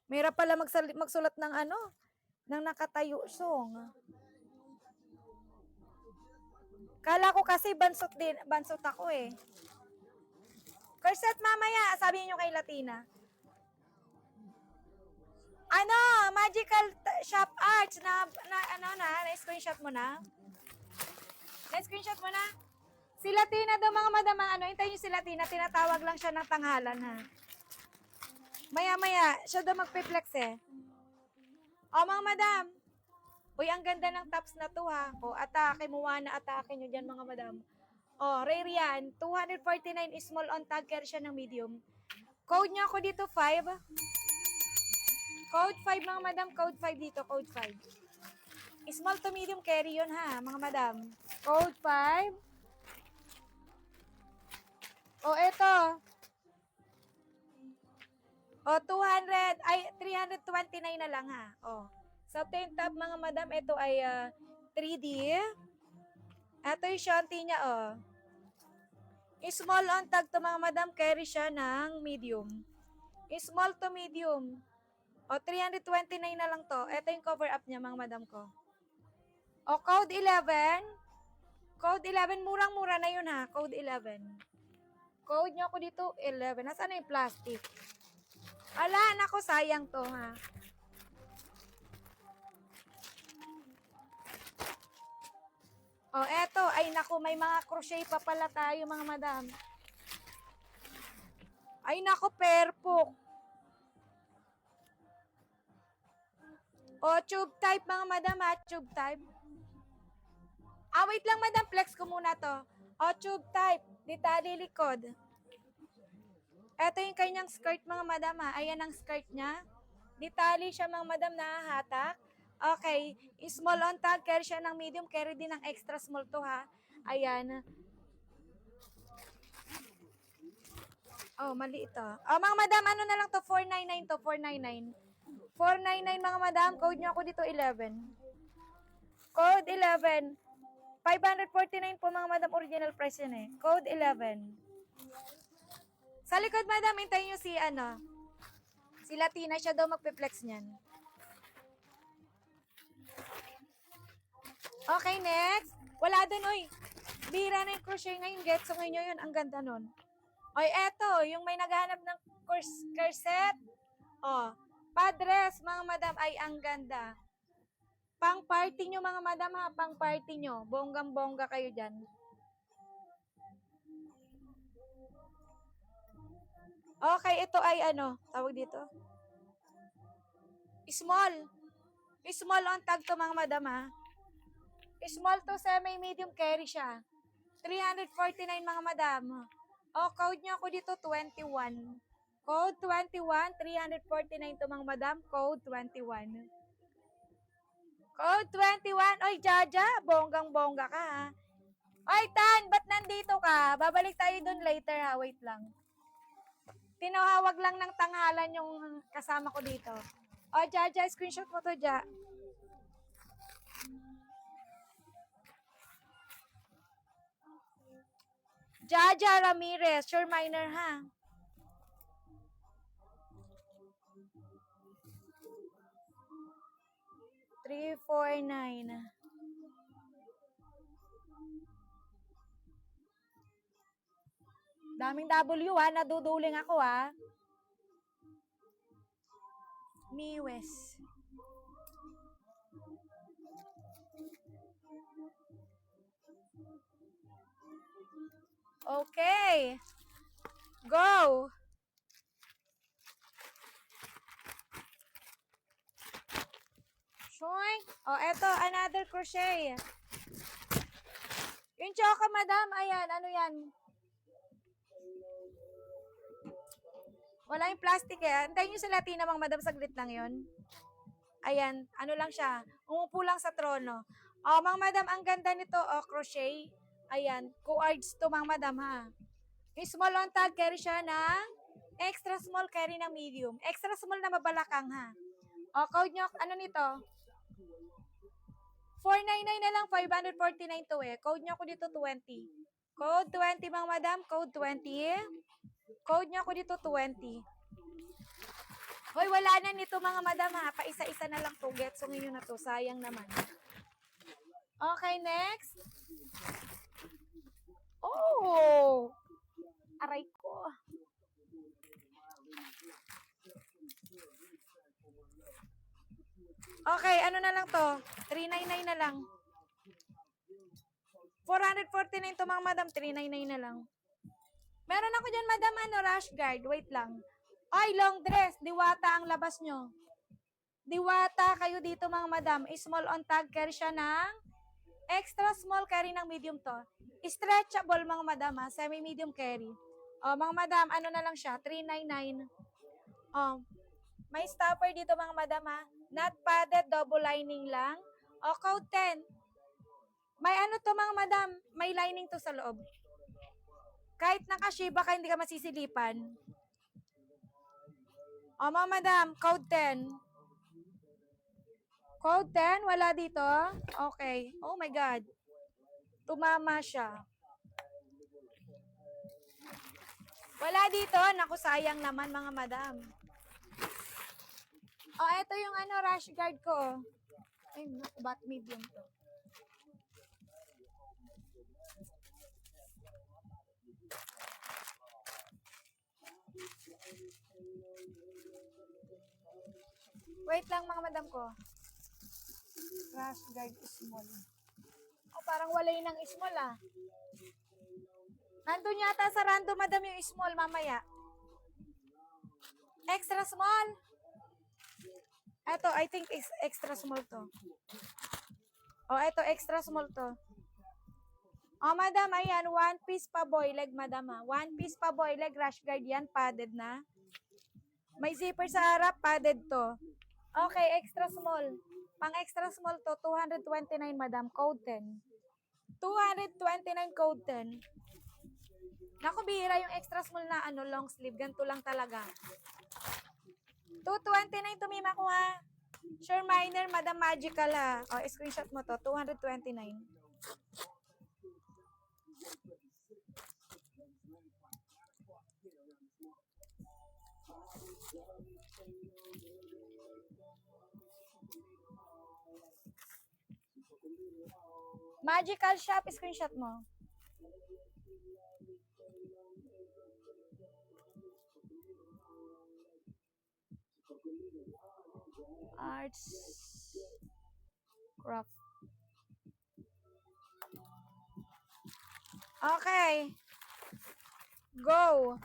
Mahirap pala magsulat ng ano, ng nakatayo song. Kala ko kasi bansot ako eh. Corset mamaya, sabi niyo kay Latina. Ano, Magical Shop Arts na-screenshot mo na? Na-screenshot mo na? Si Latina daw mga madam, hintayin niyo si Latina, tinatawag lang siya ng tanghalan ha. Maya-maya, siya daw magpe-flex eh. O mga madam, uy, ang ganda ng tops na to ha. O, atake mo na, atake nyo dyan mga madam. O, rare yan. 249 small on tag, carry siya ng medium. Code nyo ako dito, 5. Code 5 mga madam, code 5 dito, code 5. Small to medium carry yun ha, mga madam. Code 5. O, eto. O, 329 na lang ha. O, sa so, top mga madam, ito ay 3D. Ito yung shanty niya, oh. Small on tag to mga madam, carry siya ng medium. Small to medium. O, 329 na lang to. Ito yung cover up niya, mga madam ko. O, code 11. Code 11, murang-mura na yun ha. Code 11. Code nyo ako dito, 11. Nasaan na yung plastic? Ala, nako, sayang to ha. O, eto. Ay, naku, may mga crochet pa pala tayo, mga madam. Ay, naku, perfect. O, tube type, mga madam ha. Tube type. Wait lang, madam. Flex ko muna to. O, tube type. Detalye likod. Ito yung kanyang skirt, mga madam ha. Ayan ang skirt niya. Detalye siya, mga madam, nahahatak. Okay. Small on tag, carry siya ng medium, carry din ng extra small to ha. Ayan. Oh, mali ito. Oh, mga madam, ano na lang to? 499 to, 499. 499 mga madam, code nyo ako dito 11. Code 11. 549 po mga madam, original price yun eh. Code 11. Sa likod madam, hintayin nyo si Latina, siya daw magpe-flex niyan. Okay, next. Wala dun, oy. Bira na yung crochet ngayon. Getso ngayon yun. Ang ganda nun. Oy, eto. Yung may naghahanap ng corset. Oh, padres, mga madam, ay ang ganda. Pang party nyo, mga madam, ha. Pang party nyo. Bonggang-bongga kayo dyan. Okay, ito ay tawag dito? Small. Small on tag to, mga madam, ha. Small to semi-medium carry siya. 349 mga madam. O, code nyo ako dito, 21. Code 21, 349 to mga madam. Code 21. Code 21. Oy, Jaja, bonggang-bongga ka ha. Oy, Tan, ba't nandito ka? Babalik tayo dun later ha, wait lang. Tinawag lang ng tanghalan yung kasama ko dito. O, Jaja, screenshot mo to, Ja. Jaja Ramirez, sure minor ha. Three, 4, 9. Daming W ha, naduduling ako ha. Miwes. Okay. Go. Shoing. Oh, eto, another crochet. Yung choka, madam, ayan, ano yan? Wala yung plastic eh. Antayin nyo sa Latina, mga madam, saglit lang yon. Ayan, ano lang siya. Umupo lang sa trono. Oh, mga madam, ang ganda nito, oh, crochet. Ayan, co-ards to, mga madam, ha. Yung small on tag, carry siya ng extra small, carry ng medium. Extra small na mabalakang, ha. O, code nyo, ano nito? 499 na lang, 549 to eh. Code nyo ako dito, 20. Code 20, mga madam, code 20. Code nyo ako dito, 20. Hoy, wala na nito mga madam ha. Paisa-isa na lang to. Getsongin nyo na to. Sayang naman. Okay, next. Oh! Aray ko. Okay, ano na lang to? 399 na lang. 449 to mga madam. 399 na lang. Meron ako dyan, madam, rash guard. Wait lang. Ay, long dress. Diwata ang labas nyo. Diwata kayo dito, mga madam. Small on tag. Carry siya ng extra small carry ng medium to. Stretchable, mga madam, ha. Semi-medium carry. Mga madam, ano na lang siya? 399. May stopper dito, mga madam, ha. Not padded, double lining lang. Code 10. May ano to, mga madam. May lining to sa loob. Kahit naka-shiba ka, hindi ka masisilipan. Mga madam, code 10. Code 10, wala dito? Okay. Oh my God. Tumama siya. Wala dito. Naku, sayang naman mga madam. Ito yung rash guard ko. Ay, naku, ba't medium to? Wait lang mga madam ko. Rash guard small. Parang wala yun ng small ah. Nandun yata sa random madam yung small mamaya. Extra small. Ito, I think is extra small to. Ito, extra small to. Madam, ayan, one piece pa boy leg, madam ha. One piece pa boy leg, rash guard yan, padded na. May zipper sa harap, padded to. Okay, extra small. Pang extra small to, 229, madam, code 10. 229 code 10. Naku, bihira yung extra small na long sleeve. Ganito lang talaga. 229 tumima ko ha. Sure minor, madam magical ha. Screenshot mo to. 229. Magical shop, screenshot mo. Arts craft. Okay. Go.